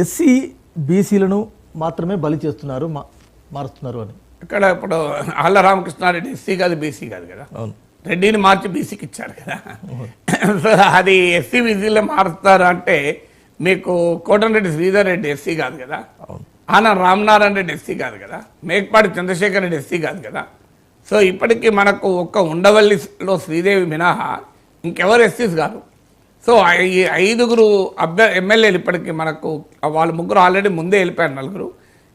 SC బీసీలను మాత్రమే బలి చేస్తున్నారు, మారుస్తున్నారు అని. ఇక్కడ ఇప్పుడు ఆళ్ళ రామకృష్ణారెడ్డి ఎస్సీ కాదు బీసీ కాదు కదా, రెడ్డిని మార్చి బీసీకి ఇచ్చారు కదా. అది ఎస్సీ బీసీలో మారుస్తారు అంటే మీకు కోటంరెడ్డి శ్రీధర్ రెడ్డి ఎస్సీ కాదు కదా, ఆన రామనారాయణ రెడ్డి ఎస్సీ కాదు కదా, మేకపాటి చంద్రశేఖర్ రెడ్డి ఎస్సీ కాదు కదా. సో ఇప్పటికీ మనకు ఒక్క ఉండవల్లిలో శ్రీదేవి మినహా ఇంకెవరు ఎస్సీస్ కాదు. సో ఈ 5గురు ఎమ్మెల్యేలు ఇప్పటికీ మనకు వాళ్ళు 3 ఆల్రెడీ ముందే వెళ్ళిపోయారు, 4.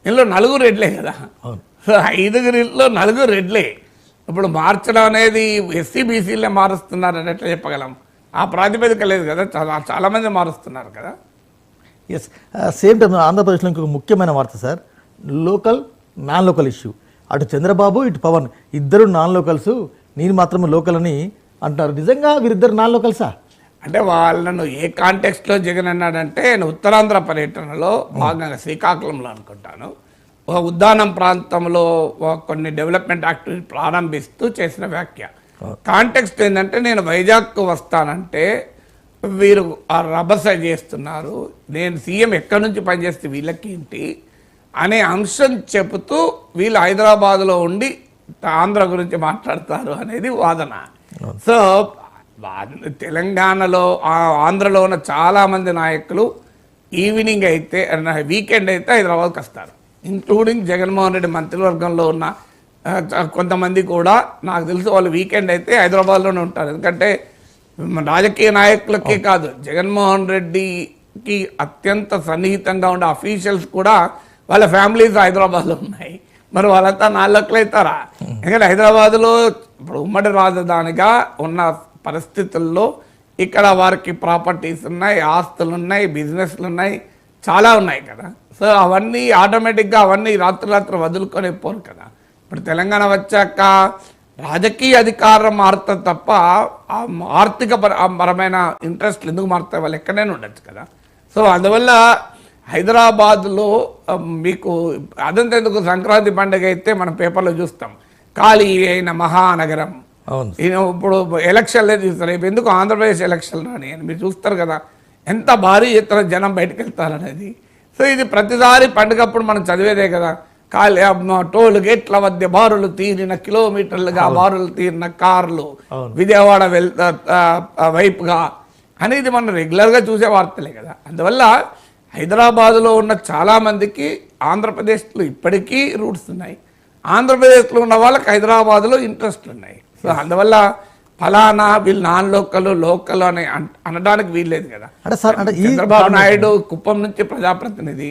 ఇందులో 4 రెడ్లే కదా. సో 5గురిలో 4 రెడ్లే. ఇప్పుడు మార్చడం అనేది ఎస్సీ బీసీలే మారుస్తున్నారు అని ఎట్లా చెప్పగలం? ఆ ప్రాతిపదిక లేదు కదా, చాలామంది మారుస్తున్నారు కదా. ఎస్, సేమ్ టైం ఆంధ్రప్రదేశ్లో ఇంకొక ముఖ్యమైన వార్త sir, local non local issue. అటు చంద్రబాబు ఇటు పవన్ ఇద్దరు నాన్ లోకల్స్, నేను మాత్రమే లోకల్ అని అంటారు. నిజంగా వీరిద్దరు నాన్ లోకల్సా? అంటే వాళ్ళను ఏ కాంటెక్స్ట్లో జగన్ అన్నాడంటే, నేను ఉత్తరాంధ్ర పర్యటనలో భాగంగా శ్రీకాకుళంలో అనుకుంటాను, ఒక ఉద్దానం ప్రాంతంలో కొన్ని డెవలప్మెంట్ యాక్టివిటీ ప్రారంభిస్తూ చేసిన వ్యాఖ్య. కాంటెక్స్ట్ ఏంటంటే, నేను వైజాగ్కు వస్తానంటే వీరు ఆ రభస చేస్తున్నారు, నేను సీఎం ఎక్కడి నుంచి పనిచేస్తే వీళ్ళకి ఏంటి అనే అంశం చెబుతూ వీళ్ళు హైదరాబాద్లో ఉండి ఆంధ్ర గురించి మాట్లాడతారు అనేది వాదన. సో తెలంగాణలో ఆంధ్రలో ఉన్న చాలామంది నాయకులు ఈవినింగ్ అయితే వీకెండ్ అయితే హైదరాబాద్కి వస్తారు, ఇంక్లూడింగ్ జగన్మోహన్ రెడ్డి మంత్రివర్గంలో ఉన్న కొంతమంది కూడా నాకు తెలిసి వాళ్ళు వీకెండ్ అయితే హైదరాబాద్లోనే ఉంటారు. ఎందుకంటే రాజకీయ నాయకులకే కాదు, జగన్మోహన్ రెడ్డికి అత్యంత సన్నిహితంగా ఉండే అఫీషియల్స్ కూడా వాళ్ళ ఫ్యామిలీస్ హైదరాబాద్లో ఉన్నాయి. మరి వాళ్ళంతా నాలుగులు అవుతారా? ఎందుకంటే హైదరాబాద్లో ఇప్పుడు ఉమ్మడి రాజధానిగా ఉన్న పరిస్థితుల్లో ఇక్కడ వారికి ప్రాపర్టీస్ ఉన్నాయి, ఆస్తులు ఉన్నాయి, బిజినెస్లు ఉన్నాయి, చాలా ఉన్నాయి కదా. సో అవన్నీ ఆటోమేటిక్గా అవన్నీ రాత్రి వదులుకొని పోరు కదా. ఇప్పుడు తెలంగాణ వచ్చాక రాజకీయ అధికారం మారుతుంది తప్ప ఆర్థిక పరమైన ఇంట్రెస్ట్లు ఎందుకు మారుతాయి? వాళ్ళు ఎక్కడైనా ఉండొచ్చు కదా. సో అందువల్ల హైదరాబాద్లో మీకు అదంతా ఎందుకు, సంక్రాంతి పండుగ అయితే మనం పేపర్లో చూస్తాం, ఖాళీ అయిన మహానగరం. ఇప్పుడు ఎలక్షన్లే చూస్తారు, ఎందుకు ఆంధ్రప్రదేశ్ ఎలక్షన్ రాని అని మీరు చూస్తారు కదా, ఎంత భారీ ఎత్తున జనం బయటకు వెళ్తారనేది. సో ఇది ప్రతిసారి పండుగప్పుడు మనం చదివేదే కదా, ఖాళీ టోల్ గేట్ల మధ్య బారులు తీరిన కిలోమీటర్లుగా బారులు తీరిన కార్లు విజయవాడ వైపుగా అనేది మనం రెగ్యులర్గా చూసే వార్తలే కదా. అందువల్ల హైదరాబాద్లో ఉన్న చాలామందికి ఆంధ్రప్రదేశ్లో ఇప్పటికీ రూట్స్ ఉన్నాయి, ఆంధ్రప్రదేశ్లో ఉన్న వాళ్ళకి హైదరాబాద్లో ఇంట్రెస్ట్లు ఉన్నాయి. సో అందువల్ల ఫలానా వీళ్ళు నాన్ లోకల్ అని అనడానికి వీల్లేదు కదా. చంద్రబాబు నాయుడు కుప్పం నుంచి ప్రజాప్రతినిధి,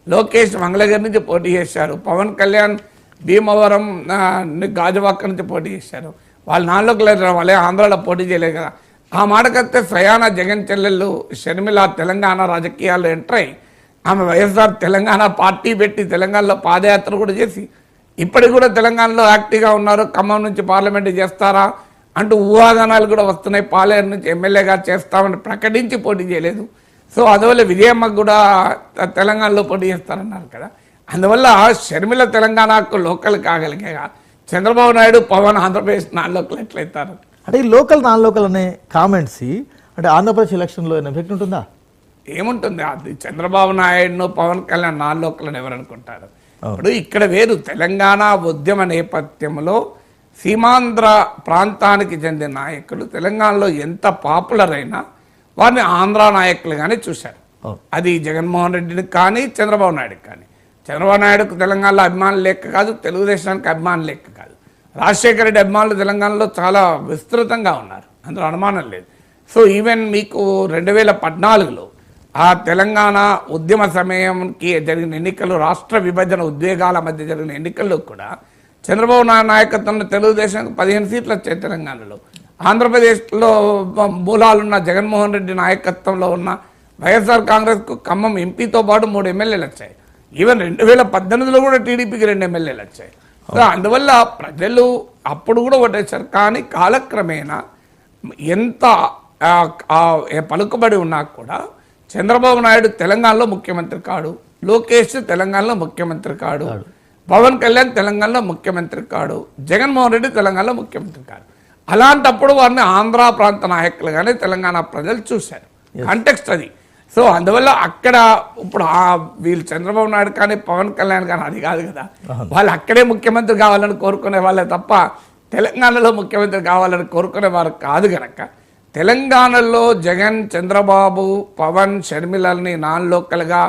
లోకేష్ మంగళగిరి నుంచి పోటీ చేశారు, పవన్ కళ్యాణ్ భీమవరం గాజువాక నుంచి పోటీ చేశారు. వాళ్ళు నాన్ లోకల్ వాళ్ళే ఆంధ్రాలో పోటీ చేయలేదు కదా. ఆ మాటకైతే స్వయాన జగన్ చెల్లెళ్ళు షర్మిల తెలంగాణ రాజకీయాల్లో ఎంటర్ అయ్యి ఆమె వైఎస్ఆర్ తెలంగాణ పార్టీ పెట్టి తెలంగాణలో పాదయాత్ర కూడా చేసి ఇప్పటికి కూడా తెలంగాణలో యాక్టివ్గా ఉన్నారు. ఖమ్మం నుంచి పార్లమెంట్ చేస్తారా అంటూ ఊహాగానాలు కూడా వస్తున్నాయి, పాలేరు నుంచి ఎమ్మెల్యేగా చేస్తామని ప్రకటించి పోటీ చేయలేదు. సో అందువల్ల విజయమ్మకు కూడా తెలంగాణలో పోటీ చేస్తారన్నారు కదా. అందువల్ల షర్మిల తెలంగాణకు లోకల్ కాగలిగా చంద్రబాబు నాయుడు పవన్ ఆంధ్రప్రదేశ్ నాన్ లోకల్ ఎట్లయితారు? అంటే ఈ లోకల్ నాన్ లోకల్ అనే కామెంట్స్ అంటే ఆంధ్రప్రదేశ్ ఎలక్షన్లో ఎఫెక్ట్ ఉంటుందా? ఏముంటుంది, అది చంద్రబాబు నాయుడును పవన్ కళ్యాణ్ నాన్ లోకల్ అని ఎవరు అనుకుంటారు? ఇప్పుడు ఇక్కడ వేరు, తెలంగాణ ఉద్యమ నేపథ్యంలో సీమాంధ్ర ప్రాంతానికి చెందిన నాయకులు తెలంగాణలో ఎంత పాపులర్ అయినా వారిని ఆంధ్ర నాయకులుగానే చూశారు. అది జగన్మోహన్ రెడ్డిని కానీ చంద్రబాబు నాయుడుకి కానీ. చంద్రబాబు నాయుడుకు తెలంగాణలో అభిమానులు లెక్క కాదు, తెలుగుదేశానికి అభిమానులు లెక్క కాదు. రాజశేఖర రెడ్డి అభిమానులు తెలంగాణలో చాలా విస్తృతంగా ఉన్నారు, అందులో అనుమానం లేదు. సో ఈవెన్ మీకు 2014లో ఆ తెలంగాణ ఉద్యమ సమయంకి జరిగిన ఎన్నికలు, రాష్ట్ర విభజన ఉద్వేగాల మధ్య జరిగిన ఎన్నికల్లో కూడా చంద్రబాబు నాయుడు నాయకత్వంలో తెలుగుదేశానికి 15 సీట్లు వచ్చాయి తెలంగాణలో. ఆంధ్రప్రదేశ్లో మూలాలున్న జగన్మోహన్ రెడ్డి నాయకత్వంలో ఉన్న వైఎస్ఆర్ కాంగ్రెస్కు ఖమ్మం ఎంపీతో పాటు 3 ఎమ్మెల్యేలు వచ్చాయి. ఈవెన్ 2018లో కూడా టీడీపీకి 2 ఎమ్మెల్యేలు వచ్చాయి. సో అందువల్ల ప్రజలు అప్పుడు కూడా ఓటేశారు. కానీ కాలక్రమేణా ఎంత పలుకుబడి ఉన్నా కూడా చంద్రబాబు నాయుడు తెలంగాణలో ముఖ్యమంత్రి కాడు, లోకేష్ తెలంగాణలో ముఖ్యమంత్రి కాడు, పవన్ కళ్యాణ్ తెలంగాణలో ముఖ్యమంత్రి కాడు, జగన్మోహన్ రెడ్డి తెలంగాణలో ముఖ్యమంత్రి కాడు. అలాంటప్పుడు వారిని ఆంధ్ర ప్రాంత నాయకులుగానే తెలంగాణ ప్రజలు చూశారు. కాంటెక్స్ట్ అది. సో అందువల్ల అక్కడ ఇప్పుడు వీళ్ళు చంద్రబాబు నాయుడు కానీ పవన్ కళ్యాణ్ కానీ అది కాదు కదా, వాళ్ళు అక్కడే ముఖ్యమంత్రి కావాలని కోరుకునే వాళ్ళే తప్ప తెలంగాణలో ముఖ్యమంత్రి కావాలని కోరుకునే వారు కాదు గనక తెలంగాణలో జగన్, చంద్రబాబు, పవన్, షర్మిలని నాన్ లోకల్గా